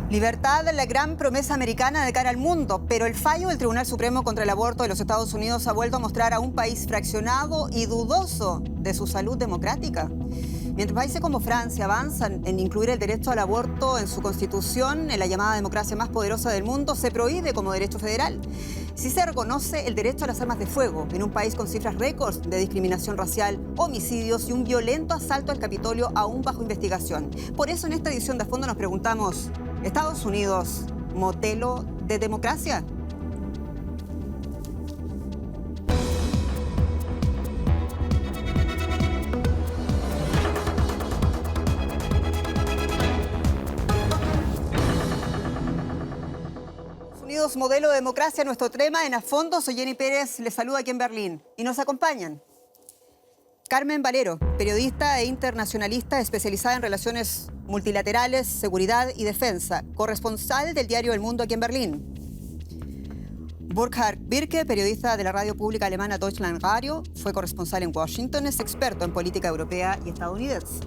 Libertad, la gran promesa americana de cara al mundo, pero el fallo del Tribunal Supremo contra el aborto de los Estados Unidos ha vuelto a mostrar a un país fraccionado y dudoso de su salud democrática. Mientras países como Francia avanzan en incluir el derecho al aborto en su constitución, en la llamada democracia más poderosa del mundo, se prohíbe como derecho federal. Sí se reconoce el derecho a las armas de fuego en un país con cifras récords de discriminación racial, homicidios y un violento asalto al Capitolio aún bajo investigación. Por eso en esta edición de A Fondo nos preguntamos, ¿Estados Unidos, modelo de democracia? Unidos, modelo de democracia, nuestro tema en A Fondo. Soy Jenny Pérez, les saludo aquí en Berlín. Y nos acompañan Carmen Valero, periodista e internacionalista especializada en relaciones multilaterales, seguridad y defensa, corresponsal del diario El Mundo aquí en Berlín. Burkhard Birke, periodista de la radio pública alemana Deutschland Radio, fue corresponsal en Washington, es experto en política europea y estadounidense.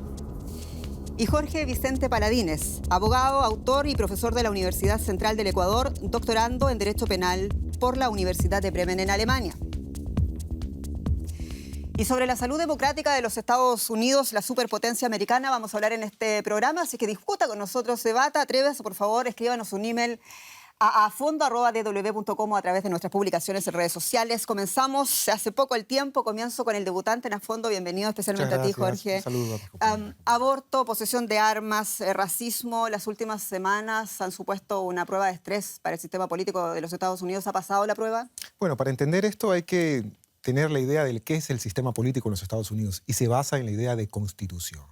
Y Jorge Vicente Paladines, abogado, autor y profesor de la Universidad Central del Ecuador, doctorando en Derecho Penal por la Universidad de Bremen en Alemania. Y sobre la salud democrática de los Estados Unidos, la superpotencia americana, vamos a hablar en este programa, así que discuta con nosotros, debata, atrévase, por favor, escríbanos un email a afondo@dw.com o a través de nuestras publicaciones en redes sociales. Comenzamos hace poco el tiempo, comienzo con el debutante en A Fondo. Bienvenido especialmente a ti, Jorge. Saludos. Aborto, posesión de armas, racismo. Las últimas semanas han supuesto una prueba de estrés para el sistema político de los Estados Unidos. ¿Ha pasado la prueba? Bueno, para entender esto hay que tener la idea de qué es el sistema político en los Estados Unidos y se basa en la idea de constitución.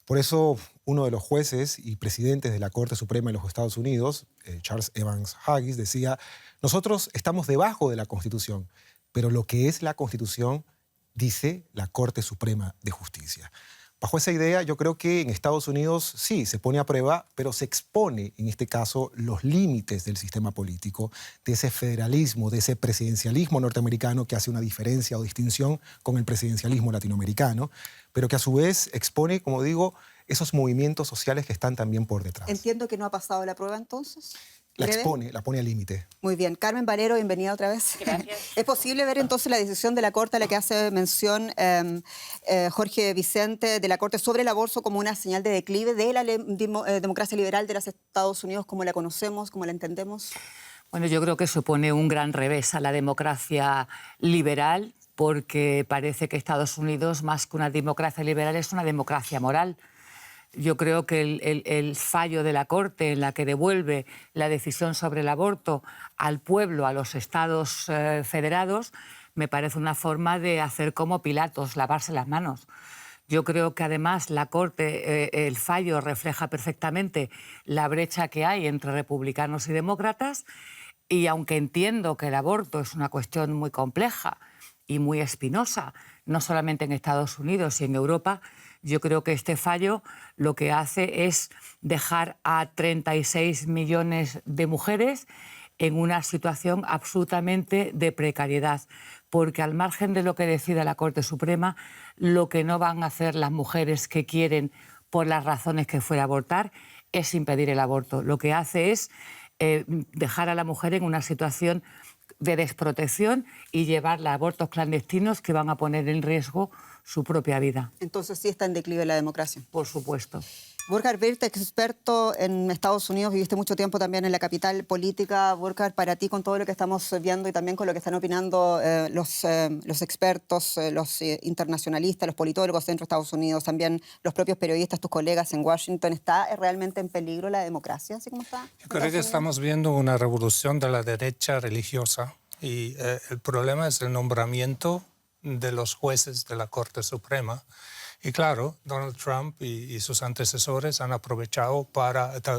Por eso uno de los jueces y presidentes de la Corte Suprema de los Estados Unidos, Charles Evans Haggis, decía: nosotros estamos debajo de la Constitución, pero lo que es la Constitución dice la Corte Suprema de Justicia. Bajo esa idea, yo creo que en Estados Unidos sí se pone a prueba, pero se expone, en este caso, los límites del sistema político, de ese federalismo, de ese presidencialismo norteamericano que hace una diferencia o distinción con el presidencialismo latinoamericano, pero que a su vez expone, como digo, esos movimientos sociales que están también por detrás. Entiendo que no ha pasado la prueba entonces. La expone, la pone al límite. Muy bien. Carmen Valero, bienvenida otra vez. Gracias. ¿Es posible ver entonces la decisión de la Corte a la que hace mención Jorge Vicente de la Corte sobre el aborto como una señal de declive de la democracia liberal de los Estados Unidos como la conocemos, como la entendemos? Bueno, yo creo que supone un gran revés a la democracia liberal, porque parece que Estados Unidos, más que una democracia liberal, es una democracia moral. Yo creo que el fallo de la Corte en la que devuelve la decisión sobre el aborto al pueblo, a los estados federados, me parece una forma de hacer como Pilatos, lavarse las manos. Yo creo que además la Corte, el fallo refleja perfectamente la brecha que hay entre republicanos y demócratas, y aunque entiendo que el aborto es una cuestión muy compleja y muy espinosa, no solamente en Estados Unidos y en Europa, yo creo que este fallo lo que hace es dejar a 36 millones de mujeres en una situación absolutamente de precariedad, porque al margen de lo que decida la Corte Suprema, lo que no van a hacer las mujeres que quieren, por las razones que fuera, abortar, es impedir el aborto. Lo que hace es dejar a la mujer en una situación de desprotección y llevarla a abortos clandestinos que van a poner en riesgo su propia vida. Entonces sí está en declive la democracia. Por supuesto. Burkhard Birke, experto en Estados Unidos, viviste mucho tiempo también en la capital política. Burkhard, para ti, con todo lo que estamos viendo y también con lo que están opinando los expertos, los internacionalistas, los politólogos dentro de Estados Unidos, también los propios periodistas, tus colegas en Washington, ¿está realmente en peligro la democracia, así como está? Yo creo que estamos viendo una revolución de la derecha religiosa y el problema es el nombramiento de los jueces de la Corte Suprema. Y claro, Donald Trump y sus antecesores han aprovechado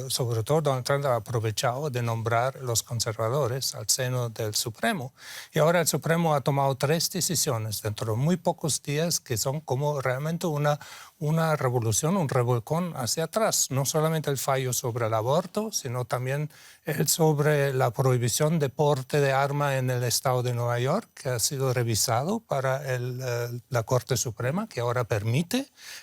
sobre todo Donald Trump ha aprovechado de nombrar los conservadores al seno del Supremo. Y ahora el Supremo ha tomado 3 decisiones dentro de muy pocos días que son como realmente una revolución, un revolcón hacia atrás. No solamente el fallo sobre el aborto, sino también el sobre la prohibición de porte de arma en el estado de Nueva York, que ha sido revisado para la Corte Suprema, que ahora permite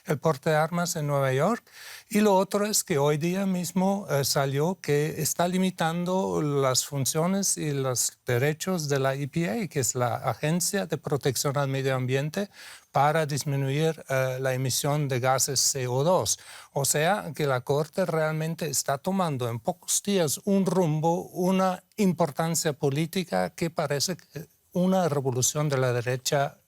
el porte de armas en Nueva York. Y lo otro es que hoy día mismo salió que está limitando las funciones y los derechos de la EPA, que es la Agencia de Protección al Medio Ambiente, para disminuir la emisión de gases CO2. O sea, que la Corte realmente está tomando en pocos días un rumbo, una importancia política que parece una revolución de la derecha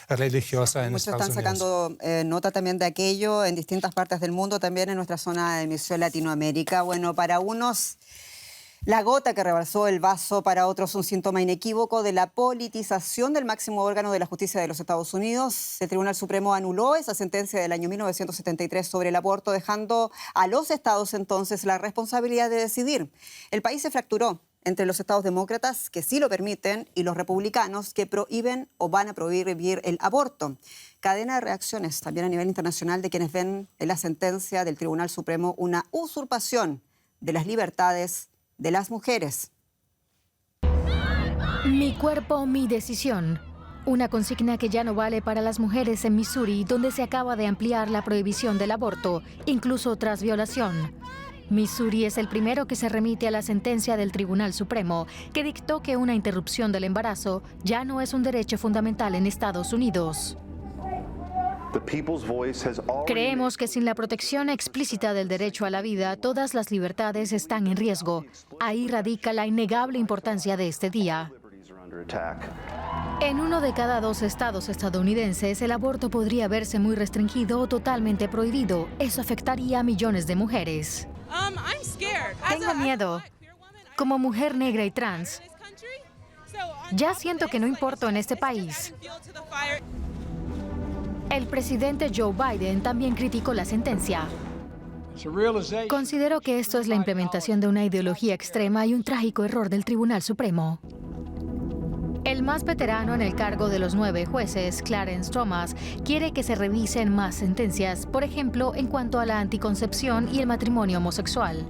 religiosa en Estados Unidos. Muchos están sacando nota también de aquello en distintas partes del mundo, también en nuestra zona de emisión Latinoamérica. Bueno, para unos la gota que rebalsó el vaso, para otros un síntoma inequívoco de la politización del máximo órgano de la justicia de los Estados Unidos. El Tribunal Supremo anuló esa sentencia del año 1973 sobre el aborto, dejando a los estados entonces la responsabilidad de decidir. El país se fracturó entre los estados demócratas, que sí lo permiten, y los republicanos, que prohíben o van a prohibir el aborto. Cadena de reacciones también a nivel internacional de quienes ven en la sentencia del Tribunal Supremo una usurpación de las libertades de las mujeres. Mi cuerpo, mi decisión. Una consigna que ya no vale para las mujeres en Missouri, donde se acaba de ampliar la prohibición del aborto, incluso tras violación. Missouri es el primero que se remite a la sentencia del Tribunal Supremo, que dictó que una interrupción del embarazo ya no es un derecho fundamental en Estados Unidos. Creemos que sin la protección explícita del derecho a la vida, todas las libertades están en riesgo. Ahí radica la innegable importancia de este día. En 1 de cada 2 estados estadounidenses, el aborto podría verse muy restringido o totalmente prohibido. Eso afectaría a millones de mujeres. Tengo miedo. Como mujer negra y trans, ya siento que no importo en este país. El presidente Joe Biden también criticó la sentencia. Considero que esto es la implementación de una ideología extrema y un trágico error del Tribunal Supremo. El más veterano en el cargo de los 9 jueces, Clarence Thomas, quiere que se revisen más sentencias, por ejemplo, en cuanto a la anticoncepción y el matrimonio homosexual.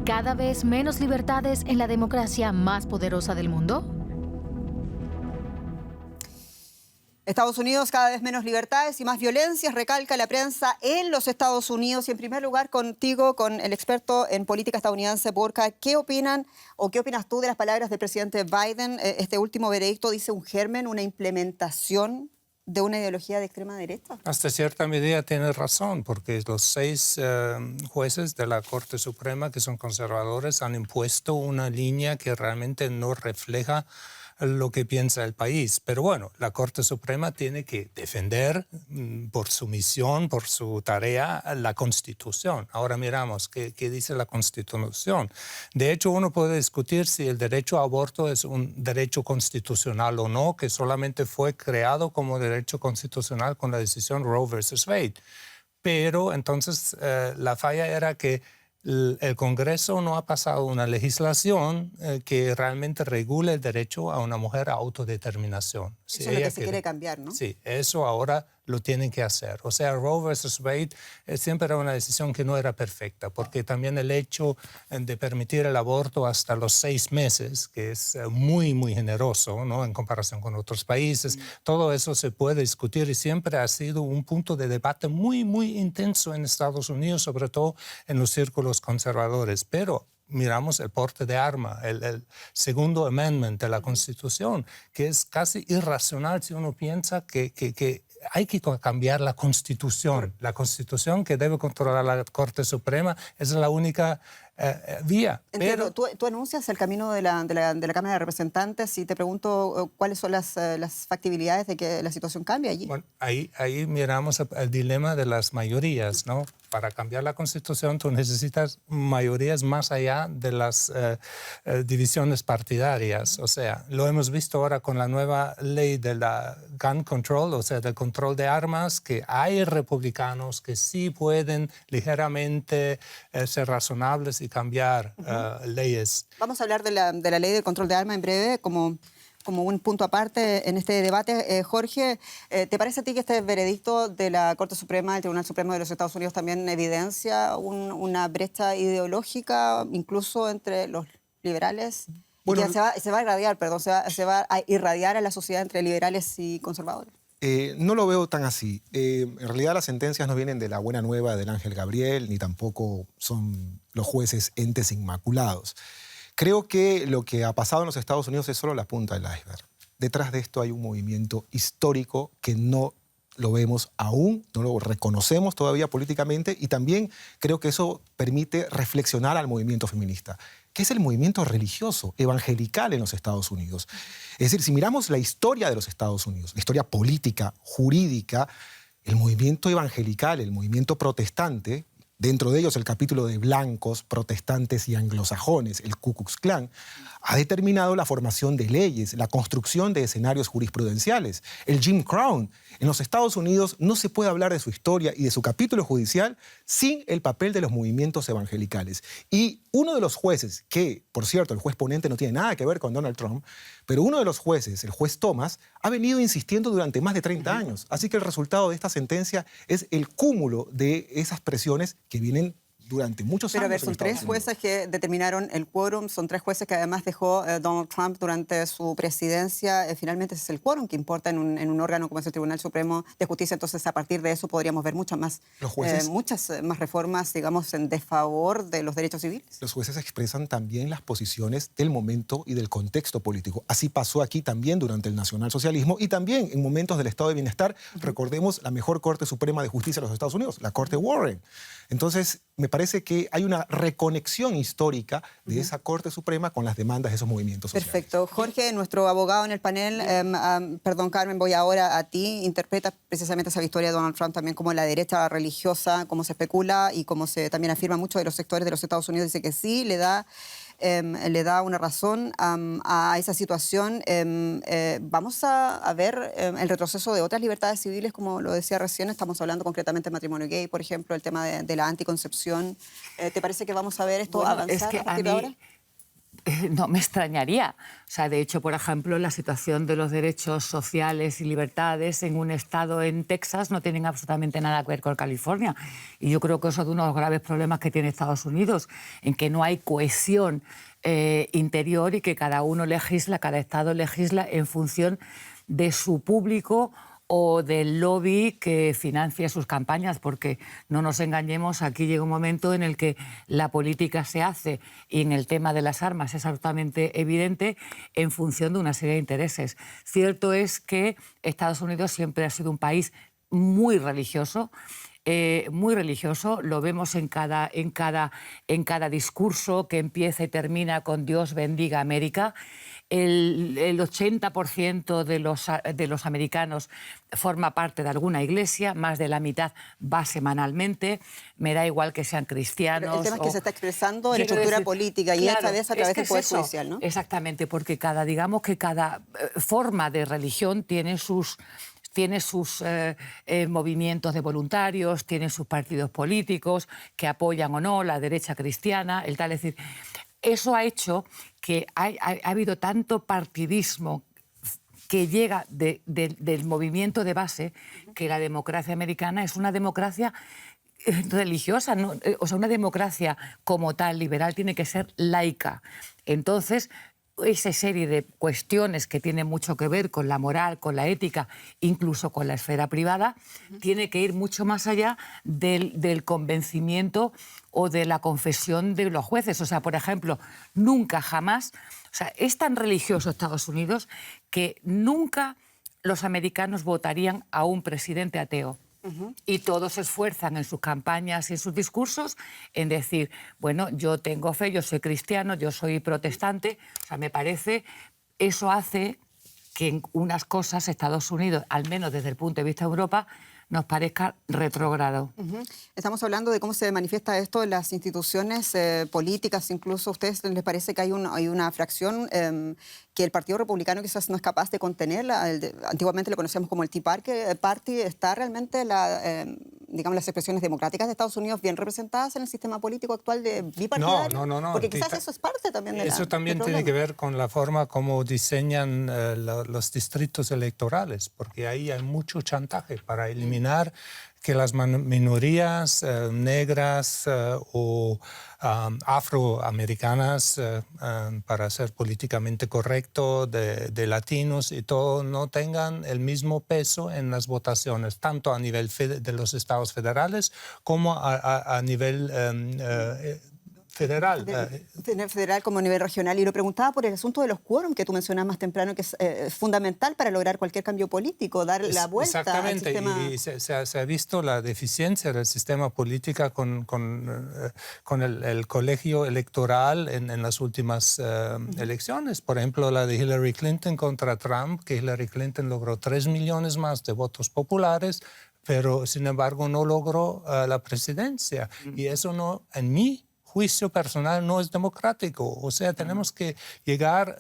¿Cada vez menos libertades en la democracia más poderosa del mundo? Estados Unidos, cada vez menos libertades y más violencias, recalca la prensa en los Estados Unidos. Y en primer lugar, contigo, con el experto en política estadounidense, Borja, ¿qué opinan o qué opinas tú de las palabras del presidente Biden? Este último veredicto dice un germen, una implementación de una ideología de extrema derecha. Hasta cierta medida tiene razón, porque los 6 jueces de la Corte Suprema, que son conservadores, han impuesto una línea que realmente no refleja lo que piensa el país. Pero bueno, la Corte Suprema tiene que defender por su misión, por su tarea, la Constitución. Ahora miramos qué dice la Constitución. De hecho, uno puede discutir si el derecho a aborto es un derecho constitucional o no, que solamente fue creado como derecho constitucional con la decisión Roe versus Wade. Pero entonces la falla era que el Congreso no ha pasado una legislación que realmente regule el derecho a una mujer a autodeterminación. Eso es lo que se quiere cambiar, ¿no? Sí, eso ahora lo tienen que hacer. O sea, Roe versus Wade siempre era una decisión que no era perfecta, porque también el hecho de permitir el aborto hasta los 6 meses, que es muy, muy generoso, ¿no?, en comparación con otros países, todo eso se puede discutir y siempre ha sido un punto de debate muy, muy intenso en Estados Unidos, sobre todo en los círculos conservadores. Pero miramos el porte de arma, el segundo amendment de la Constitución, que es casi irracional si uno piensa que hay que cambiar la Constitución. La Constitución que debe controlar la Corte Suprema es la única vía. Entiendo. Pero tú anuncias el camino de la Cámara de Representantes y te pregunto cuáles son las factibilidades de que la situación cambie allí. bueno, ahí miramos el dilema de las mayorías, ¿no? Para cambiar la Constitución tú necesitas mayorías más allá de las divisiones partidarias. O sea, lo hemos visto ahora con la nueva ley de la gun control, o sea, del control de armas, que hay republicanos que sí pueden ligeramente ser razonables y cambiar leyes. Vamos a hablar de la ley de control de armas en breve, como un punto aparte en este debate. Jorge, ¿te parece a ti que este veredicto de la Corte Suprema, el Tribunal Supremo de los Estados Unidos, también evidencia una brecha ideológica, incluso entre los liberales? Bueno, y que se va a irradiar a la sociedad entre liberales y conservadores. No lo veo tan así. En realidad las sentencias no vienen de la buena nueva del Ángel Gabriel, ni tampoco son los jueces entes inmaculados. Creo que lo que ha pasado en los Estados Unidos es solo la punta del iceberg. Detrás de esto hay un movimiento histórico que no lo vemos aún, no lo reconocemos todavía políticamente, y también creo que eso permite reflexionar al movimiento feminista, que es el movimiento religioso, evangelical en los Estados Unidos. Es decir, si miramos la historia de los Estados Unidos, la historia política, jurídica, el movimiento evangelical, el movimiento protestante, dentro de ellos el capítulo de blancos, protestantes y anglosajones, el Ku Klux Klan, ha determinado la formación de leyes, la construcción de escenarios jurisprudenciales. El Jim Crow. En los Estados Unidos no se puede hablar de su historia y de su capítulo judicial sin el papel de los movimientos evangelicales. Y uno de los jueces, que, por cierto, el juez ponente no tiene nada que ver con Donald Trump, pero uno de los jueces, el juez Thomas, ha venido insistiendo durante más de 30 años. Así que el resultado de esta sentencia es el cúmulo de esas presiones que vienen durante muchos años. Pero a ver, son tres jueces que determinaron el quórum, son tres jueces que además dejó Donald Trump durante su presidencia. Finalmente ese es el quórum que importa en un órgano como es el Tribunal Supremo de Justicia. Entonces, a partir de eso podríamos ver muchas más reformas, digamos, en desfavor de los derechos civiles. Los jueces expresan también las posiciones del momento y del contexto político. Así pasó aquí también durante el nacionalsocialismo y también en momentos del estado de bienestar. Recordemos la mejor Corte Suprema de Justicia de los Estados Unidos, la Corte Warren. Entonces, me parece que hay una reconexión histórica de esa Corte Suprema con las demandas de esos movimientos sociales. Perfecto. Jorge, nuestro abogado en el panel, perdón, Carmen, voy ahora a ti. Interpreta precisamente esa victoria de Donald Trump también como la derecha religiosa, como se especula y como se también afirma mucho de los sectores de los Estados Unidos. Dice que sí, le da una razón a esa situación. Vamos a ver el retroceso de otras libertades civiles, como lo decía recién. Estamos hablando concretamente de matrimonio gay, por ejemplo, el tema de la anticoncepción. ¿Te parece que vamos a ver esto avanzar a partir de ahora? No me extrañaría. O sea, de hecho, por ejemplo, la situación de los derechos sociales y libertades en un estado en Texas no tienen absolutamente nada que ver con California. Y yo creo que eso es uno de los graves problemas que tiene Estados Unidos, en que no hay cohesión interior y que cada uno legisla, cada estado legisla en función de su público o del lobby que financia sus campañas, porque no nos engañemos, aquí llega un momento en el que la política se hace, y en el tema de las armas es absolutamente evidente, en función de una serie de intereses. Cierto es que Estados Unidos siempre ha sido un país muy religioso, lo vemos en cada discurso que empieza y termina con Dios bendiga América. El 80% de los americanos forma parte de alguna iglesia, más de la mitad va semanalmente. Me da igual que sean cristianos. Pero el tema es que se está expresando en la estructura política y esta vez a través del Poder Judicial, ¿no? Exactamente, porque cada forma de religión tiene sus movimientos de voluntarios, tiene sus partidos políticos que apoyan o no la derecha cristiana, el tal. Es decir, eso ha hecho que ha habido tanto partidismo que llega del movimiento de base, que la democracia americana es una democracia religiosa, ¿no? O sea, una democracia como tal liberal tiene que ser laica. Entonces, esa serie de cuestiones que tienen mucho que ver con la moral, con la ética, incluso con la esfera privada, tiene que ir mucho más allá del convencimiento o de la confesión de los jueces. O sea, por ejemplo, nunca, jamás... O sea, es tan religioso Estados Unidos que nunca los americanos votarían a un presidente ateo. Y todos se esfuerzan en sus campañas y en sus discursos en decir, bueno, yo tengo fe, yo soy cristiano, yo soy protestante. O sea, me parece, eso hace que en unas cosas Estados Unidos, al menos desde el punto de vista de Europa, nos parezca retrógrado. Estamos hablando de cómo se manifiesta esto en las instituciones políticas. Incluso a ustedes les parece que hay una fracción que el Partido Republicano quizás no es capaz de contener. Antiguamente lo conocíamos como el Tea Party. ¿Está realmente digamos, las expresiones democráticas de Estados Unidos bien representadas en el sistema político actual de bipartidario? No. Porque quizás eso es parte también de Eso también tiene que ver con la forma como diseñan los distritos electorales, porque ahí hay mucho chantaje para eliminar que las minorías negras o afroamericanas, para ser políticamente correcto, de latinos y todo, no tengan el mismo peso en las votaciones, tanto a nivel de los estados federales como a nivel federal. Federal como a nivel regional. Y lo preguntaba por el asunto de los quórum que tú mencionabas más temprano, que es fundamental para lograr cualquier cambio político, dar la vuelta al sistema. Y se ha visto la deficiencia del sistema político con el colegio electoral en las últimas elecciones. Por ejemplo, la de Hillary Clinton contra Trump, que Hillary Clinton logró 3 millones más de votos populares, pero sin embargo no logró la presidencia. Y eso no, en mi juicio personal, no es democrático. O sea, tenemos que llegar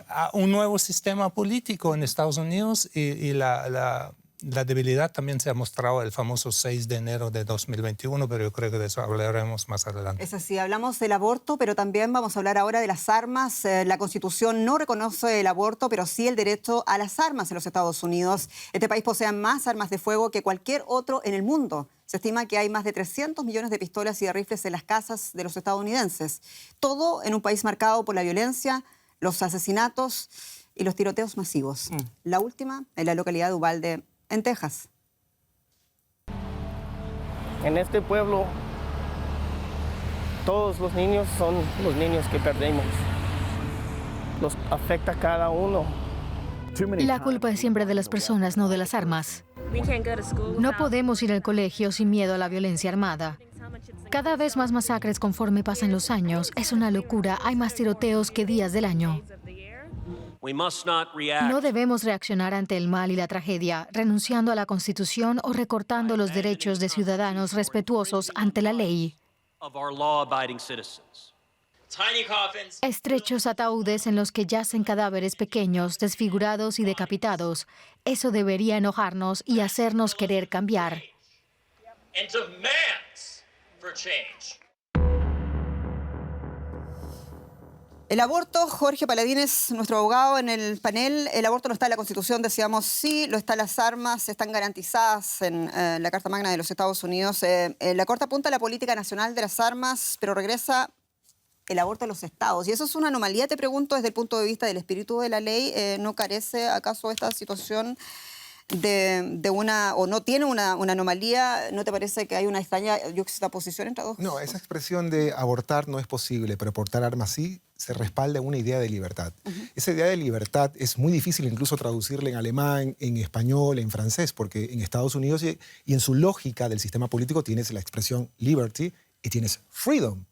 a un nuevo sistema político en Estados Unidos y la debilidad también se ha mostrado el famoso 6 de enero de 2021, pero yo creo que de eso hablaremos más adelante. Es así, hablamos del aborto, pero también vamos a hablar ahora de las armas. La Constitución no reconoce el aborto, pero sí el derecho a las armas en los Estados Unidos. Este país posee más armas de fuego que cualquier otro en el mundo. Se estima que hay más de 300 millones de pistolas y de rifles en las casas de los estadounidenses. Todo en un país marcado por la violencia, los asesinatos y los tiroteos masivos. La última en la localidad de Uvalde, en Texas. En este pueblo, todos los niños son los niños que perdemos. Los afecta a cada uno. La culpa es siempre de las personas, no de las armas. No podemos ir al colegio sin miedo a la violencia armada. Cada vez más masacres conforme pasan los años. Es una locura. Hay más tiroteos que días del año. No debemos reaccionar ante el mal y la tragedia, renunciando a la Constitución o recortando los derechos de ciudadanos respetuosos ante la ley. Estrechos ataúdes en los que yacen cadáveres pequeños, desfigurados y decapitados. Eso debería enojarnos y hacernos querer cambiar. El aborto, Jorge Paladines, nuestro abogado en el panel, el aborto no está en la Constitución, decíamos sí, lo está en las armas, están garantizadas en la Carta Magna de los Estados Unidos. La Corte apunta a la política nacional de las armas, pero regresa el aborto a los estados. Y eso es una anomalía, te pregunto, desde el punto de vista del espíritu de la ley. ¿No carece acaso esta situación de una, o no tiene una anomalía? ¿No te parece que hay una extraña juxtaposición entre dos? No, esa expresión de abortar no es posible, pero portar armas sí, se respalda en una idea de libertad. Esa idea de libertad es muy difícil incluso traducirla en alemán, en español, en francés, porque en Estados Unidos y en su lógica del sistema político tienes la expresión liberty y tienes freedom.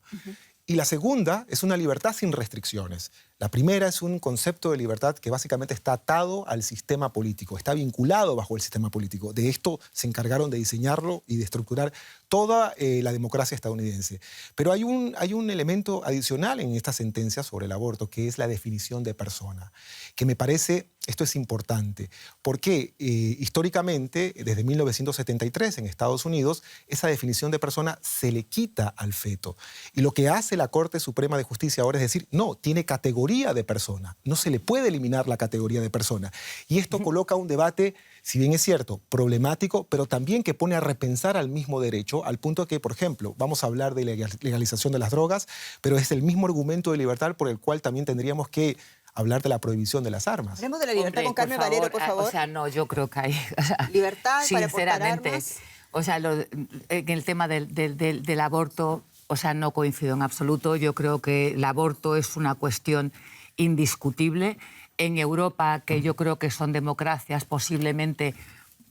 Y la segunda es una libertad sin restricciones. La primera es un concepto de libertad que básicamente está atado al sistema político, está vinculado bajo el sistema político. De esto se encargaron de diseñarlo y de estructurar toda la democracia estadounidense. Pero hay un elemento adicional en esta sentencia sobre el aborto, que es la definición de persona, que me parece, esto es importante, porque históricamente, desde 1973 en Estados Unidos, esa definición de persona se le quita al feto. Y lo que hace la Corte Suprema de Justicia ahora es decir, no, tiene categoría de persona, no se le puede eliminar la categoría de persona. Y esto coloca un debate, si bien es cierto, problemático, pero también que pone a repensar al mismo derecho, al punto que, por ejemplo, vamos a hablar de legalización de las drogas, pero es el mismo argumento de libertad por el cual también tendríamos que hablar de la prohibición de las armas. Hablemos de la libertad con Carmen Valero, por favor. O sea, no, yo creo que hay... O sea, libertad para portar sinceramente, armas. o sea, en el tema del aborto, o sea, no coincido en absoluto. Yo creo que el aborto es una cuestión indiscutible. En Europa, que yo creo que son democracias posiblemente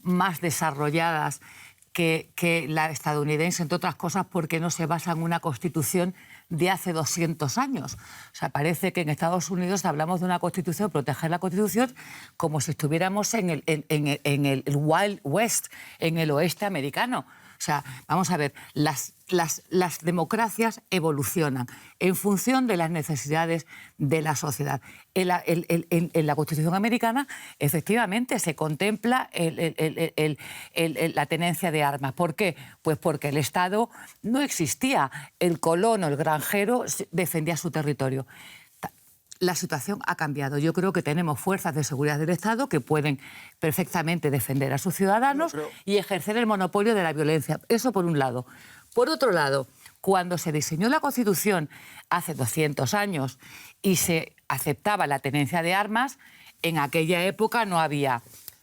más desarrolladas que la estadounidense, entre otras cosas porque no se basa en una constitución de hace 200 años. O sea, parece que en Estados Unidos hablamos de una constitución, proteger la constitución, como si estuviéramos en el Wild West, en el oeste americano. O sea, vamos a ver, las democracias evolucionan en función de las necesidades de la sociedad. En la Constitución americana, efectivamente, se contempla la tenencia de armas. ¿Por qué? Pues porque el Estado no existía. El colono, el granjero, defendía su territorio. la situación ha cambiado. Yo creo que tenemos fuerzas de seguridad del Estado que pueden perfectamente defender a sus ciudadanos y ejercer el monopolio de la violencia. Eso por un lado. Por otro lado, cuando se diseñó la Constitución hace 200 años y se aceptaba la tenencia de armas, en aquella época no había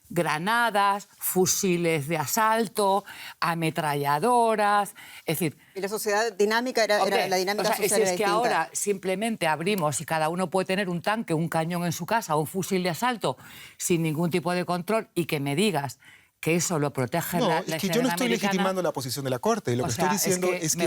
granadas, fusiles de asalto, ametralladoras, es decir... Y la sociedad dinámica era la dinámica social era es que distinta. ahora simplemente abrimos y cada uno puede tener un tanque, un cañón en su casa, un fusil de asalto sin ningún tipo de control y que me digas que eso lo protege no, la es que escena yo no estoy americana. legitimando la posición de la Corte. Lo que estoy diciendo es que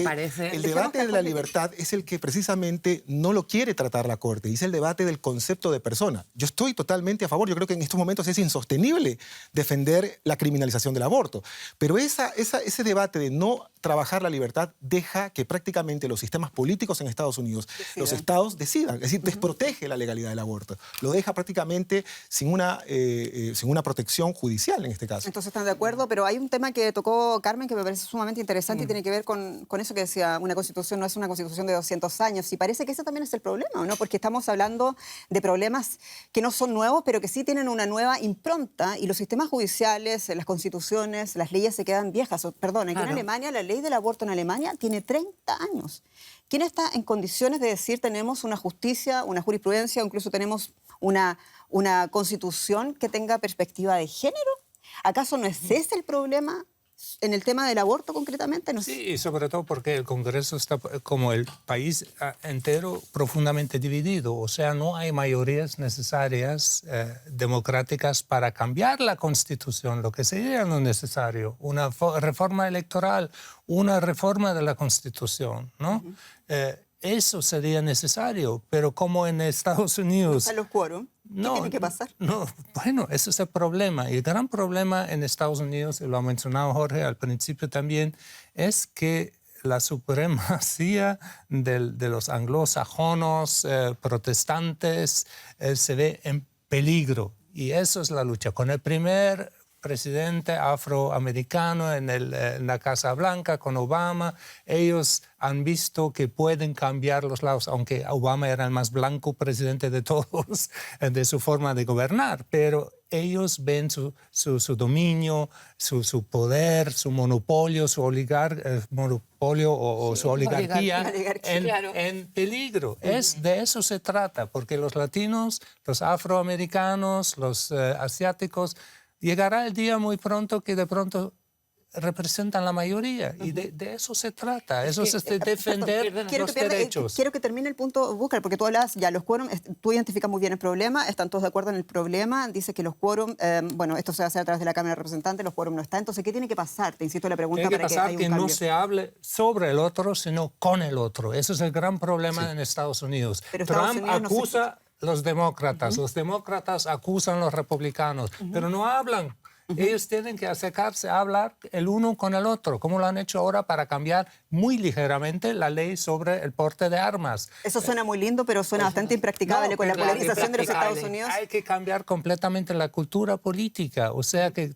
el debate de la libertad es el que precisamente no lo quiere tratar la Corte, y es el debate del concepto de persona. Yo estoy totalmente a favor, yo creo que en estos momentos es insostenible defender la criminalización del aborto, pero ese debate de no trabajar la libertad deja que prácticamente los sistemas políticos en Estados Unidos, los estados decidan, es decir, desprotege la legalidad del aborto, lo deja prácticamente sin una protección judicial en este caso. Entonces están de acuerdo, pero hay un tema que tocó Carmen que me parece sumamente interesante y tiene que ver con eso que decía, una constitución no es una constitución de 200 años, y parece que ese también es el problema, ¿no? Porque estamos hablando de problemas que no son nuevos, pero que sí tienen una nueva impronta, y los sistemas judiciales, las constituciones, las leyes se quedan viejas. Perdón, aquí en Alemania, la ley del aborto en Alemania tiene 30 años. ¿Quién está en condiciones de decir tenemos una justicia, una jurisprudencia, o incluso tenemos una constitución que tenga perspectiva de género? ¿Acaso no es ese el problema en el tema del aborto concretamente? No sé. Sí, y sobre todo porque el Congreso está, como el país entero, profundamente dividido. O sea, no hay mayorías necesarias democráticas para cambiar la Constitución, lo que sería lo necesario. Una reforma electoral, una reforma de la Constitución, ¿no? Eso sería necesario, pero como en Estados Unidos... ¿A los quórum? ¿Qué tiene que pasar? No, bueno, ese es el problema. Y el gran problema en Estados Unidos, y lo ha mencionado Jorge al principio también, es que la supremacía de los anglosajonos, protestantes, se ve en peligro. Y eso es la lucha. Con el primer presidente afroamericano en la Casa Blanca, con Obama, ellos han visto que pueden cambiar los lados, aunque Obama era el más blanco presidente de todos, de su forma de gobernar, pero ellos ven su dominio, su poder, su monopolio, su monopolio o su oligarquía en peligro. De eso se trata, porque los latinos, los afroamericanos, los asiáticos, llegará el día muy pronto que de pronto representan la mayoría, y de eso se trata, eso es de defender los derechos. Quiero que termine el punto, Búcar, porque tú hablas, ya los quórum, tú identificas muy bien el problema, están todos de acuerdo en el problema, dice que los quórum, bueno, esto se va a hacer a través de la Cámara de Representantes, los quórum no está, entonces, ¿qué tiene que pasar? Te insisto en la pregunta tiene para que haya un que cambio. no se hable sobre el otro, sino con el otro. Eso es el gran problema en Estados Unidos. Pero Trump acusa los demócratas acusan a los republicanos, pero no hablan. Ellos tienen que acercarse a hablar el uno con el otro, como lo han hecho ahora para cambiar muy ligeramente la ley sobre el porte de armas. Eso suena muy lindo, pero suena bastante impracticable con la polarización de los Estados Unidos. Hay que cambiar completamente la cultura política. O sea, que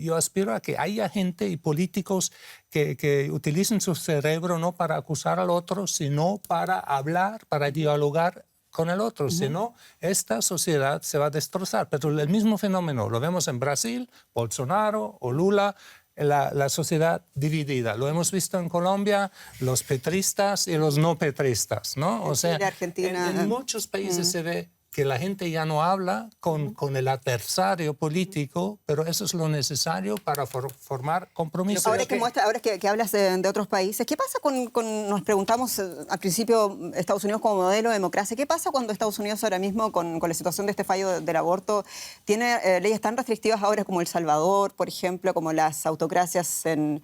yo aspiro a que haya gente y políticos que utilicen su cerebro no para acusar al otro, sino para hablar, para dialogar con el otro, si no, esta sociedad se va a destrozar. Pero el mismo fenómeno lo vemos en Brasil, Bolsonaro o Lula, la sociedad dividida. Lo hemos visto en Colombia, los petristas y los no petristas, ¿no? O sea, Argentina, en muchos países se ve que la gente ya no habla con el adversario político, pero eso es lo necesario para formar compromisos. Ahora que hablas de otros países, ¿qué pasa nos preguntamos al principio, Estados Unidos como modelo de democracia, ¿qué pasa cuando Estados Unidos ahora mismo, con la situación de este fallo del aborto, tiene leyes tan restrictivas ahora como El Salvador, por ejemplo, como las autocracias en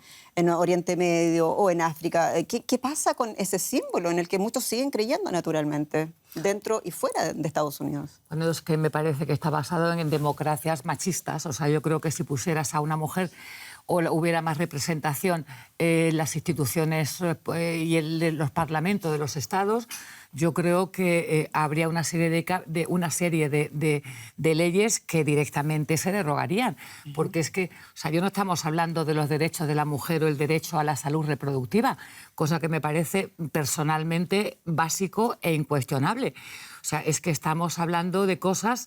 Oriente Medio o en África? ¿Qué pasa con ese símbolo en el que muchos siguen creyendo naturalmente, dentro y fuera de Estados Unidos? Bueno, es que me parece que está basado en democracias machistas. O sea, yo creo que si pusieras a una mujer hubiera más representación en las instituciones y los parlamentos de los estados, yo creo que habría una serie de leyes que directamente se derogarían. Porque es que, o sea, yo no estamos hablando de los derechos de la mujer o el derecho a la salud reproductiva, cosa que me parece personalmente básico e incuestionable. O sea, es que estamos hablando de cosas,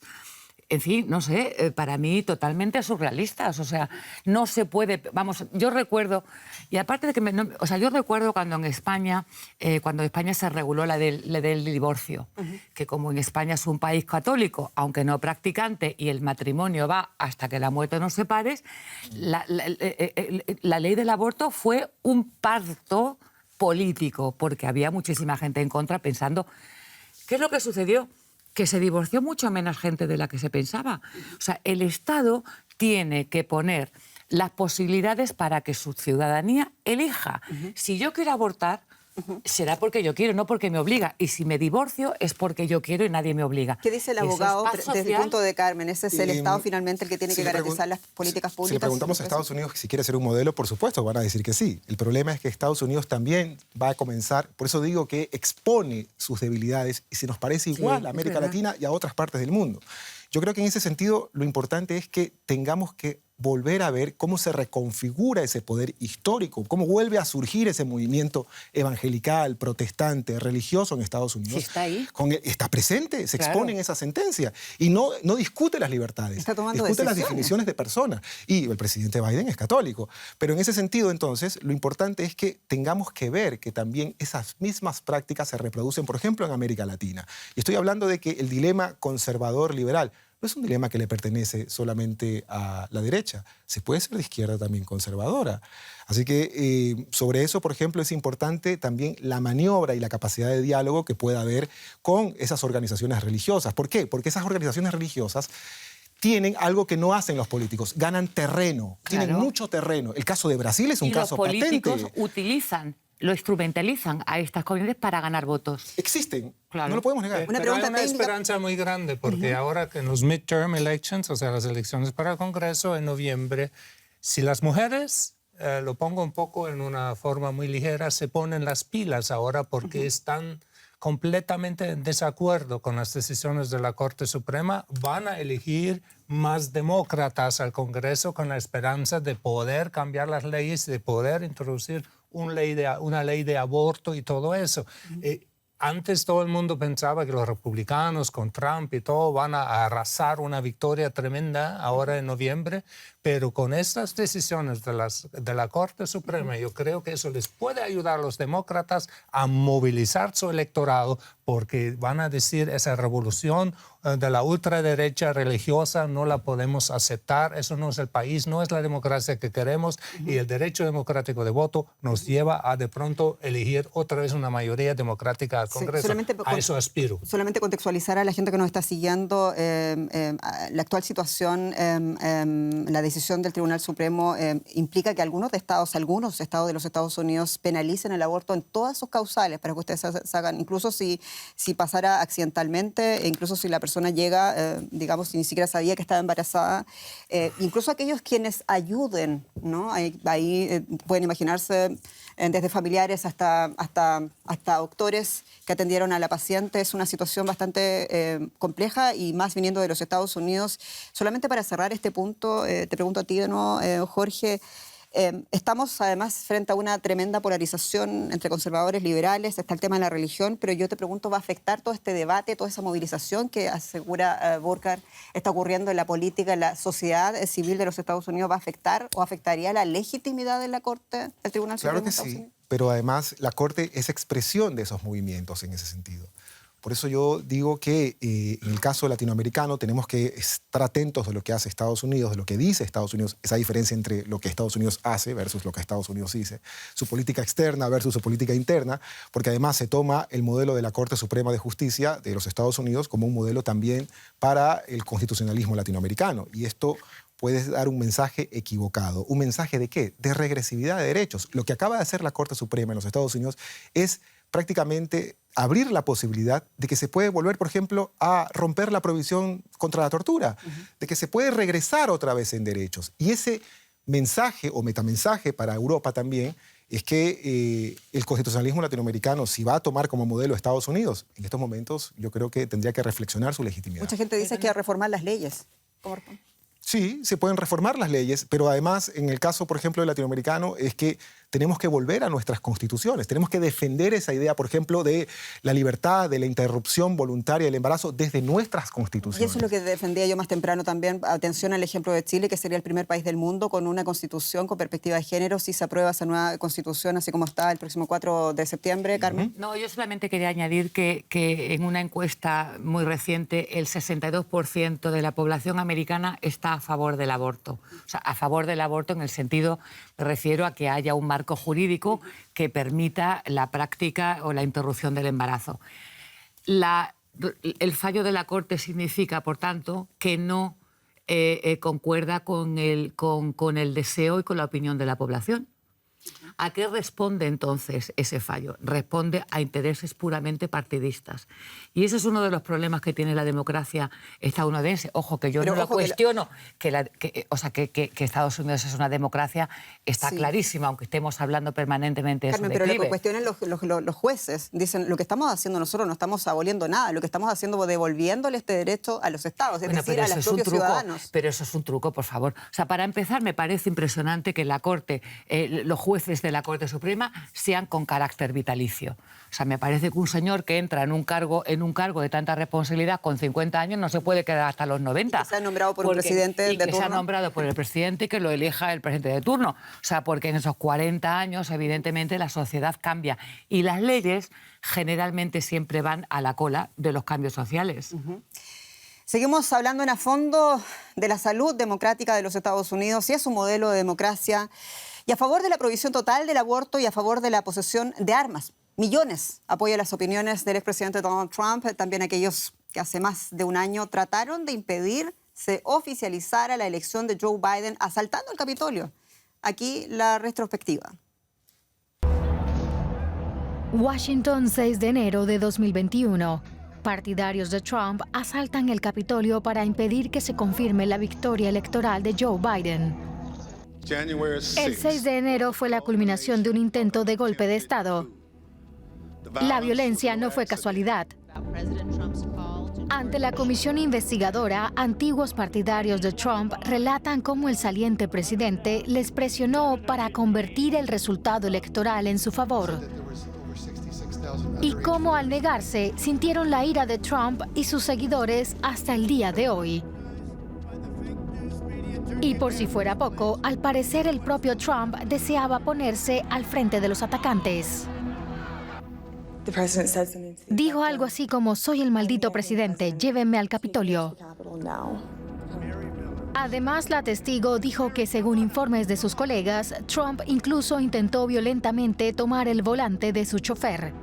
en fin, no sé, para mí totalmente surrealistas. O sea, no se puede... Vamos, yo recuerdo... Y aparte de que... o sea, yo recuerdo cuando en España se reguló la del divorcio, que como en España es un país católico, aunque no practicante, y el matrimonio va hasta que la muerte nos separe, la ley del aborto fue un parto político, porque había muchísima gente en contra pensando... ¿Qué es lo que sucedió? Que se divorció mucho menos gente de la que se pensaba. O sea, el Estado tiene que poner las posibilidades para que su ciudadanía elija. Si yo quiero abortar, será porque yo quiero, no porque me obliga. Y si me divorcio, es porque yo quiero y nadie me obliga. ¿Qué dice el abogado desde el punto de Carmen? ¿Ese es el Estado finalmente el que tiene que garantizar las políticas públicas? Si le preguntamos a Estados Unidos si quiere ser un modelo, por supuesto van a decir que sí. El problema es que Estados Unidos también va a comenzar, por eso digo que expone sus debilidades y se nos parece igual a América Latina y a otras partes del mundo. Yo creo que en ese sentido lo importante es que tengamos que volver a ver cómo se reconfigura ese poder histórico, cómo vuelve a surgir ese movimiento evangelical, protestante, religioso en Estados Unidos. Sí, está ahí. Está presente, se expone en esa sentencia y no discute las libertades, discute las definiciones de persona. Y el presidente Biden es católico. Pero en ese sentido, entonces, lo importante es que tengamos que ver que también esas mismas prácticas se reproducen, por ejemplo, en América Latina. Y estoy hablando de que el dilema conservador-liberal no es un dilema que le pertenece solamente a la derecha. Se puede ser de izquierda también conservadora. Así que sobre eso, por ejemplo, es importante también la maniobra y la capacidad de diálogo que pueda haber con esas organizaciones religiosas. ¿Por qué? Porque esas organizaciones religiosas tienen algo que no hacen los políticos, ganan terreno, tienen mucho terreno. El caso de Brasil es un caso patente. Y los políticos lo instrumentalizan a estas comunidades para ganar votos. Existen, no lo podemos negar. Pero hay una esperanza muy grande, porque ahora que en los midterm elections, o sea, las elecciones para el Congreso en noviembre, si las mujeres, lo pongo un poco en una forma muy ligera, se ponen las pilas ahora porque están completamente en desacuerdo con las decisiones de la Corte Suprema, van a elegir más demócratas al Congreso con la esperanza de poder cambiar las leyes, de poder introducir una ley de aborto y todo eso. Antes todo el mundo pensaba que los republicanos con Trump y todo van a arrasar una victoria tremenda ahora en noviembre, pero con estas decisiones de la Corte Suprema yo creo que eso les puede ayudar a los demócratas a movilizar su electorado, porque van a decir esa revolución de la ultraderecha religiosa no la podemos aceptar, eso no es el país, no es la democracia que queremos, y el derecho democrático de voto nos lleva a de pronto elegir otra vez una mayoría democrática al Congreso. A eso aspiro. Solamente contextualizar a la gente que nos está siguiendo la actual situación, la decisión del Tribunal Supremo implica que algunos estados de los Estados Unidos penalicen el aborto en todas sus causales, para que ustedes se hagan, incluso si pasara accidentalmente, e incluso si la persona llega, digamos, si ni siquiera sabía que estaba embarazada, incluso aquellos quienes ayuden, ¿no? Ahí pueden imaginarse desde familiares hasta doctores que atendieron a la paciente. Es una situación bastante compleja y más viniendo de los Estados Unidos. Solamente para cerrar este punto, te pregunto a ti de nuevo, Jorge, estamos además frente a una tremenda polarización entre conservadores y liberales, está el tema de la religión, pero yo te pregunto, ¿va a afectar todo este debate, toda esa movilización que asegura Burkhart está ocurriendo en la política, en la sociedad civil de los Estados Unidos? ¿Va a afectar o afectaría la legitimidad de la Corte, del Tribunal Supremo de Estados Unidos? Pero además la Corte es expresión de esos movimientos en ese sentido. Por eso yo digo que en el caso latinoamericano tenemos que estar atentos de lo que hace Estados Unidos, de lo que dice Estados Unidos, esa diferencia entre lo que Estados Unidos hace versus lo que Estados Unidos dice, su política externa versus su política interna, porque además se toma el modelo de la Corte Suprema de Justicia de los Estados Unidos como un modelo también para el constitucionalismo latinoamericano. Y esto puede dar un mensaje equivocado. ¿Un mensaje de qué? De regresividad de derechos. Lo que acaba de hacer la Corte Suprema en los Estados Unidos es prácticamente abrir la posibilidad de que se puede volver, por ejemplo, a romper la prohibición contra la tortura, de que se puede regresar otra vez en derechos. Y ese mensaje o metamensaje para Europa también es que el constitucionalismo latinoamericano, si va a tomar como modelo a Estados Unidos, en estos momentos yo creo que tendría que reflexionar su legitimidad. Mucha gente dice que hay que reformar las leyes. ¿Cómo responde? Sí, se pueden reformar las leyes, pero además, en el caso, por ejemplo, del latinoamericano, es que tenemos que volver a nuestras constituciones. Tenemos que defender esa idea, por ejemplo, de la libertad, de la interrupción voluntaria del embarazo desde nuestras constituciones. Y eso es lo que defendía yo más temprano también. Atención al ejemplo de Chile, que sería el primer país del mundo con una constitución con perspectiva de género, si se aprueba esa nueva constitución, así como está el próximo 4 de septiembre, Carmen. No, yo solamente quería añadir que en una encuesta muy reciente el 62% de la población americana está a favor del aborto. O sea, a favor del aborto en el sentido, me refiero a que haya un marco jurídico que permita la práctica o la interrupción del embarazo. El fallo de la Corte significa, por tanto, que no concuerda con el deseo y con la opinión de la población. ¿A qué responde entonces ese fallo? Responde a intereses puramente partidistas. Y ese es uno de los problemas que tiene la democracia estadounidense. Ojo, que yo Pero no lo ojo cuestiono, que Estados Unidos es una democracia, está Sí. clarísimo, aunque estemos hablando permanentemente de Carmen, su pero lo declive. que cuestionan los jueces, dicen, lo que estamos haciendo nosotros no estamos aboliendo nada, lo que estamos haciendo es devolviéndole este derecho a los estados, es decir, a los propios ciudadanos. Pero eso es un truco, por favor. O sea, para empezar, me parece impresionante que la Corte, los jueces de la Corte Suprema sean con carácter vitalicio. O sea, me parece que un señor que entra en un cargo de tanta responsabilidad con 50 años no se puede quedar hasta los 90. Y que sea nombrado por un presidente de que sea turno. nombrado por el presidente y que lo elija el presidente de turno. O sea, porque en esos 40 años, evidentemente, la sociedad cambia. Y las leyes generalmente siempre van a la cola de los cambios sociales. Seguimos hablando en a fondo de la salud democrática de los Estados Unidos, si es un modelo de democracia, y a favor de la prohibición total del aborto y a favor de la posesión de armas. Millones apoyan las opiniones del expresidente Donald Trump, también aquellos que hace más de un año trataron de impedir se oficializara la elección de Joe Biden asaltando el Capitolio. Aquí la retrospectiva. Washington, 6 de enero de 2021. Partidarios de Trump asaltan el Capitolio para impedir que se confirme la victoria electoral de Joe Biden. El 6 de enero fue la culminación de un intento de golpe de Estado. La violencia no fue casualidad. Ante la comisión investigadora, antiguos partidarios de Trump relatan cómo el saliente presidente les presionó para convertir el resultado electoral en su favor. Y cómo al negarse, sintieron la ira de Trump y sus seguidores hasta el día de hoy. Y por si fuera poco, al parecer el propio Trump deseaba ponerse al frente de los atacantes. Dijo algo así como: soy el maldito presidente, llévenme al Capitolio. Además, la testigo dijo que, según informes de sus colegas, Trump incluso intentó violentamente tomar el volante de su chofer.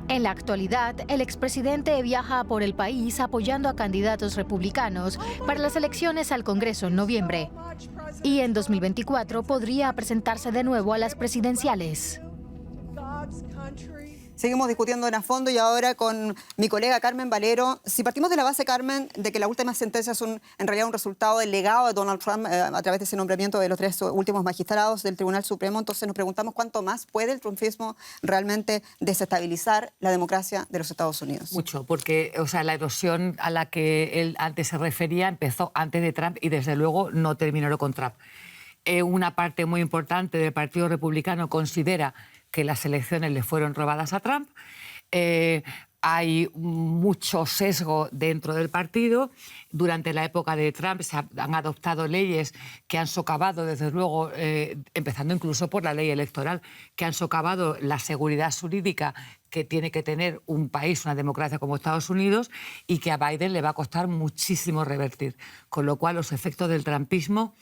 En la actualidad, el expresidente viaja por el país apoyando a candidatos republicanos para las elecciones al Congreso en noviembre. Y en 2024 podría presentarse de nuevo a las presidenciales. Seguimos discutiendo en a fondo y ahora con mi colega Carmen Valero. Si partimos de la base, Carmen, de que la última sentencia es en realidad un resultado del legado de Donald Trump a través de ese nombramiento de los 3 últimos magistrados del Tribunal Supremo, entonces nos preguntamos cuánto más puede el trumpismo realmente desestabilizar la democracia de los Estados Unidos. Mucho, porque la erosión a la que él antes se refería empezó antes de Trump y desde luego no terminó con Trump. Una parte muy importante del Partido Republicano considera que las elecciones le fueron robadas a Trump. Hay mucho sesgo dentro del partido. Durante la época de Trump se han adoptado leyes que han socavado, desde luego, empezando incluso por la ley electoral, que han socavado la seguridad jurídica que tiene que tener un país, una democracia como Estados Unidos, y que a Biden le va a costar muchísimo revertir. Con lo cual, los efectos del trumpismo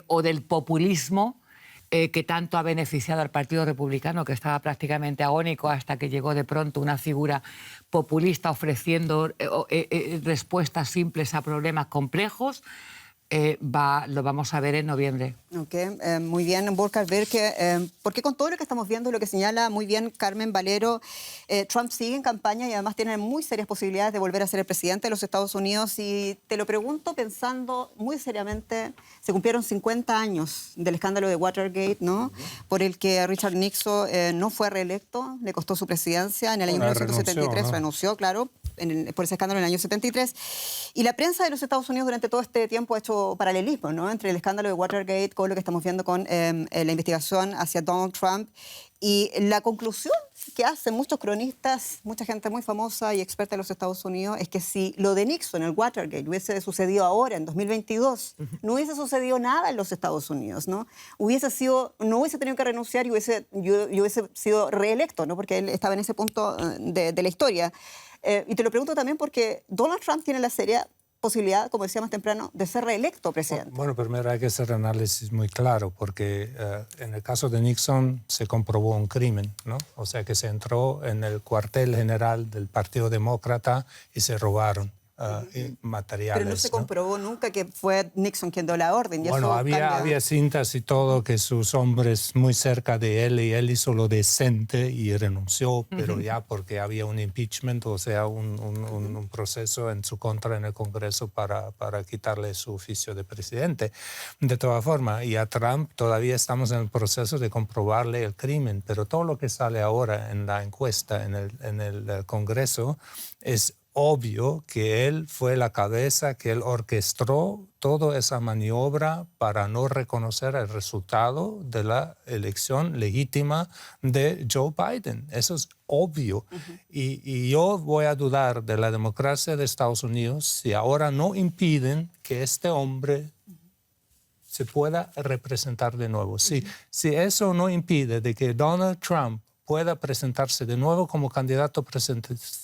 o del populismo que tanto ha beneficiado al Partido Republicano, que estaba prácticamente agónico hasta que llegó de pronto una figura populista ofreciendo respuestas simples a problemas complejos, lo vamos a ver en noviembre. Okay. Muy bien, Burkhard Berke, porque con todo lo que estamos viendo, lo que señala muy bien Carmen Valero, Trump sigue en campaña y además tiene muy serias posibilidades de volver a ser el presidente de los Estados Unidos. Y te lo pregunto pensando muy seriamente, se cumplieron 50 años del escándalo de Watergate, ¿no? Por el que Richard Nixon no fue reelecto, le costó su presidencia en el año 1973, renunció, claro, por ese escándalo en el año 73. Y la prensa de los Estados Unidos durante todo este tiempo ha hecho paralelismo, ¿no?, entre el escándalo de Watergate con lo que estamos viendo con la investigación hacia Donald Trump. Y la conclusión que hacen muchos cronistas, mucha gente muy famosa y experta de los Estados Unidos, es que si lo de Nixon, el Watergate, hubiese sucedido ahora, en 2022, no hubiese sucedido nada en los Estados Unidos, ¿no? No hubiese tenido que renunciar y hubiese sido reelecto, ¿no?, porque él estaba en ese punto de la historia. Y te lo pregunto también porque Donald Trump tiene la seria posibilidad, como decía más temprano, de ser reelecto presidente. Bueno, primero hay que hacer un análisis muy claro, porque en el caso de Nixon se comprobó un crimen, ¿no? O sea, que se entró en el cuartel general del Partido Demócrata y se robaron materiales. Pero no se comprobó nunca que fue Nixon quien dio la orden. Y bueno, eso había cintas y todo que sus hombres muy cerca de él, y él hizo lo decente y renunció, pero ya porque había un impeachment, o sea, un proceso en su contra en el Congreso para quitarle su oficio de presidente. De todas formas, y a Trump todavía estamos en el proceso de comprobarle el crimen, pero todo lo que sale ahora en la encuesta en el Congreso es obvio que él fue la cabeza, que él orquestó toda esa maniobra para no reconocer el resultado de la elección legítima de Joe Biden. Eso es obvio. Y yo voy a dudar de la democracia de Estados Unidos si ahora no impiden que este hombre se pueda representar de nuevo. Si eso no impide de que Donald Trump pueda presentarse de nuevo como candidato presidencial,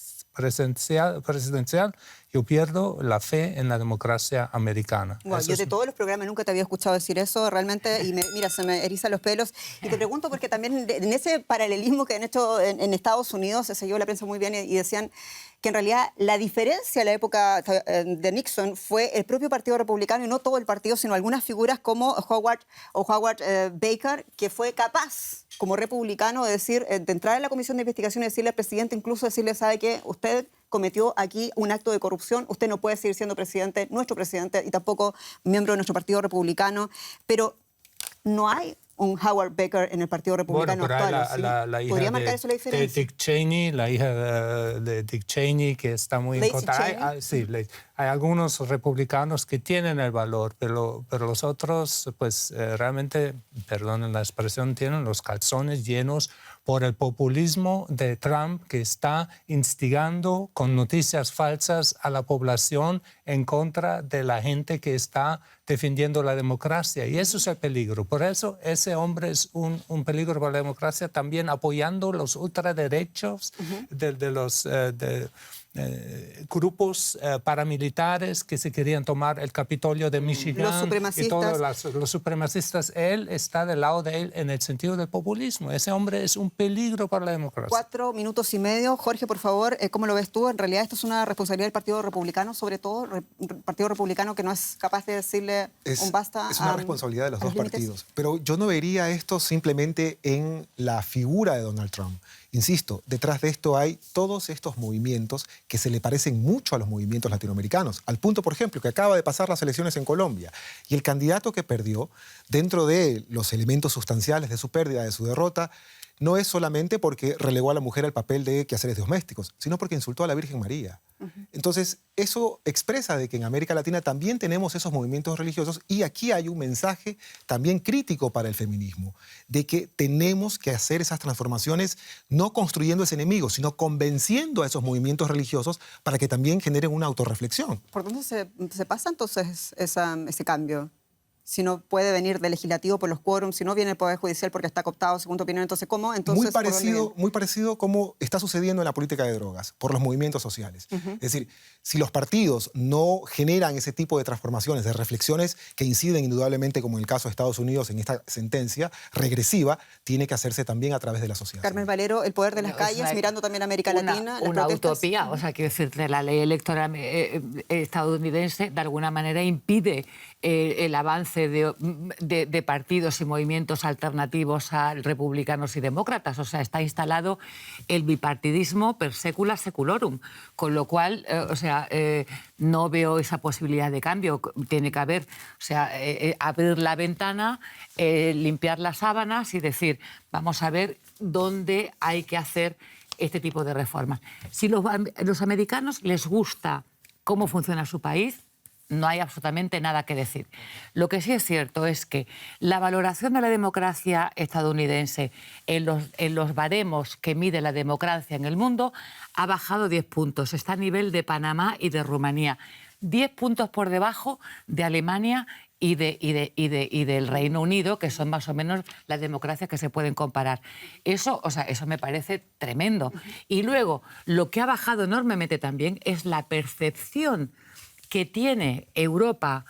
yo pierdo la fe en la democracia americana. Wow, yo de todos los programas nunca te había escuchado decir eso realmente, y mira, se me erizan los pelos. Y te pregunto porque también en ese paralelismo que han hecho en Estados Unidos, se siguió la prensa muy bien y decían que en realidad la diferencia en la época de Nixon fue el propio Partido Republicano, y no todo el partido, sino algunas figuras como Howard Baker, que fue capaz, como republicano, de decir, de entrar en la comisión de investigación y decirle al presidente, incluso decirle, ¿sabe qué? Usted cometió aquí un acto de corrupción, usted no puede seguir siendo presidente, nuestro presidente, y tampoco miembro de nuestro Partido Republicano. Pero no hay un Howard Baker en el Partido Republicano actual. La hija ¿Podría marcar eso la diferencia? de Dick Cheney, la hija de Dick Cheney, que está muy en contra. Hay algunos republicanos que tienen el valor, pero los otros, pues realmente, perdonen la expresión, tienen los calzones llenos por el populismo de Trump, que está instigando con noticias falsas a la población en contra de la gente que está defendiendo la democracia. Y eso es el peligro. Por eso ese hombre es un peligro para la democracia, también apoyando los ultraderechos de los grupos paramilitares que se querían tomar el Capitolio de Michigan. Los supremacistas. Y todos los supremacistas. Él está del lado de él en el sentido del populismo. Ese hombre es un peligro para la democracia. 4 minutos y medio. Jorge, por favor, ¿cómo lo ves tú? En realidad esto es una responsabilidad del Partido Republicano, sobre todo el Partido Republicano, que no es capaz de decirle un basta. Es una responsabilidad de los dos partidos. Pero yo no vería esto simplemente en la figura de Donald Trump. Insisto, detrás de esto hay todos estos movimientos que se le parecen mucho a los movimientos latinoamericanos. Al punto, por ejemplo, que acaba de pasar las elecciones en Colombia y el candidato que perdió, dentro de los elementos sustanciales de su pérdida, de su derrota, no es solamente porque relegó a la mujer al papel de quehaceres domésticos, sino porque insultó a la Virgen María. Entonces, eso expresa de que en América Latina también tenemos esos movimientos religiosos, y aquí hay un mensaje también crítico para el feminismo, de que tenemos que hacer esas transformaciones no construyendo ese enemigo, sino convenciendo a esos movimientos religiosos para que también generen una autorreflexión. ¿Por dónde se pasa entonces ese cambio? si no puede venir del legislativo por los quórums, si no viene del Poder Judicial porque está cooptado, según tu opinión, entonces ¿cómo? Entonces, muy parecido como está sucediendo en la política de drogas, por los movimientos sociales. Es decir, si los partidos no generan ese tipo de transformaciones, de reflexiones que inciden indudablemente, como en el caso de Estados Unidos, en esta sentencia regresiva, tiene que hacerse también a través de la sociedad. Carmen Valero, el poder de las calles, mirando también a América Latina. Una utopía, o sea, quiero decirte, la ley electoral estadounidense de alguna manera impide el avance de partidos y movimientos alternativos a republicanos y demócratas. O sea, está instalado el bipartidismo per secula seculorum, con lo cual, no veo esa posibilidad de cambio. Tiene que haber, abrir la ventana, limpiar las sábanas y decir, vamos a ver dónde hay que hacer este tipo de reformas. Si los americanos les gusta cómo funciona su país, no hay absolutamente nada que decir. Lo que sí es cierto es que la valoración de la democracia estadounidense en los baremos que mide la democracia en el mundo ha bajado 10 puntos. Está a nivel de Panamá y de Rumanía. 10 puntos por debajo de Alemania y del Reino Unido, que son más o menos las democracias que se pueden comparar. Eso me parece tremendo. Y luego, lo que ha bajado enormemente también es la percepción que tiene Europa,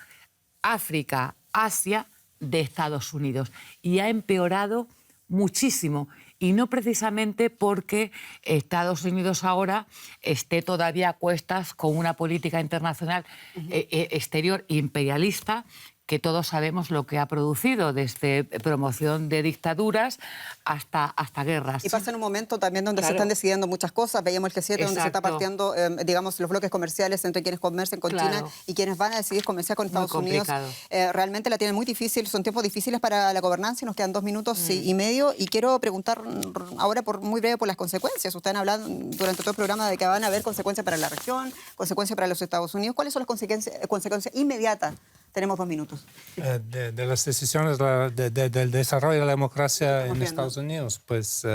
África, Asia de Estados Unidos. Y ha empeorado muchísimo. Y no precisamente porque Estados Unidos ahora esté todavía a cuestas con una política internacional exterior imperialista, que todos sabemos lo que ha producido, desde promoción de dictaduras hasta guerras. Y pasa en un momento también donde se están decidiendo muchas cosas. Veíamos el G7, donde se está partiendo, digamos, los bloques comerciales entre quienes comercian con China y quienes van a decidir comerciar con Estados Unidos. Realmente la tienen muy difícil, son tiempos difíciles para la gobernanza y nos quedan 2 minutos y medio. Y quiero preguntar ahora, muy breve, por las consecuencias. Ustedes han hablado durante todo el programa de que van a haber consecuencias para la región, consecuencias para los Estados Unidos. ¿Cuáles son las consecuencias inmediatas? Tenemos 2 minutos. De las decisiones del desarrollo de la democracia en Estados Unidos, pues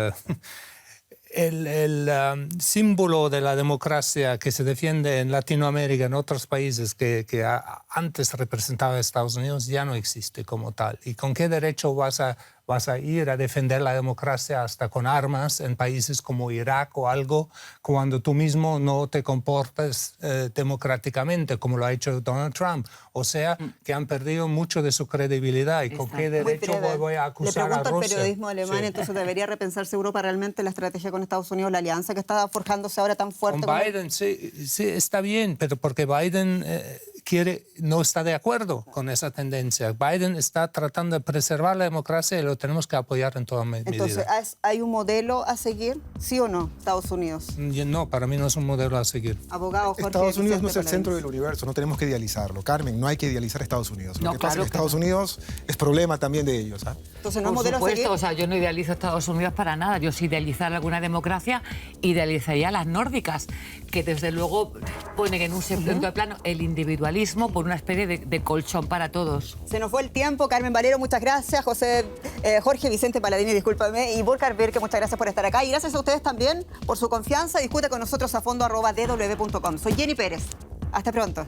el símbolo de la democracia que se defiende en Latinoamérica, en otros países que antes representaba a Estados Unidos, ya no existe como tal. ¿Y con qué derecho vas a ir a defender la democracia hasta con armas en países como Irak o algo, cuando tú mismo no te comportas democráticamente, como lo ha hecho Donald Trump? O sea, que han perdido mucho de su credibilidad. ¿Y con qué derecho voy a acusar a Rusia? Le pregunto al periodismo alemán, entonces debería repensarse Europa realmente la estrategia con Estados Unidos, la alianza que está forjándose ahora tan fuerte. Con Biden, sí, está bien, pero porque Biden no está de acuerdo con esa tendencia. Biden está tratando de preservar la democracia y lo tenemos que apoyar en toda medida. Entonces, ¿hay un modelo a seguir, sí o no, Estados Unidos? No, para mí no es un modelo a seguir. Abogado Jorge Estados Unidos no es el Paladín. centro del universo, no tenemos que idealizarlo. Carmen, no hay que idealizar a Estados Unidos. Lo No, que pasa claro es que que Estados Unidos es problema también de ellos. Entonces, no es Por modelo a seguir. supuesto, o sea, yo no idealizo a Estados Unidos para nada. Yo, si idealizara alguna democracia, idealizaría a las nórdicas, que desde luego ponen en un segundo plano el individualismo por una especie de colchón para todos. Se nos fue el tiempo. Carmen Valero, muchas gracias. Jorge Vicente Paladini, discúlpame. Y Burkhard Birke, muchas gracias por estar acá. Y gracias a ustedes también por su confianza. Discute con nosotros a fondo @dw.com. Soy Jenny Pérez. Hasta pronto.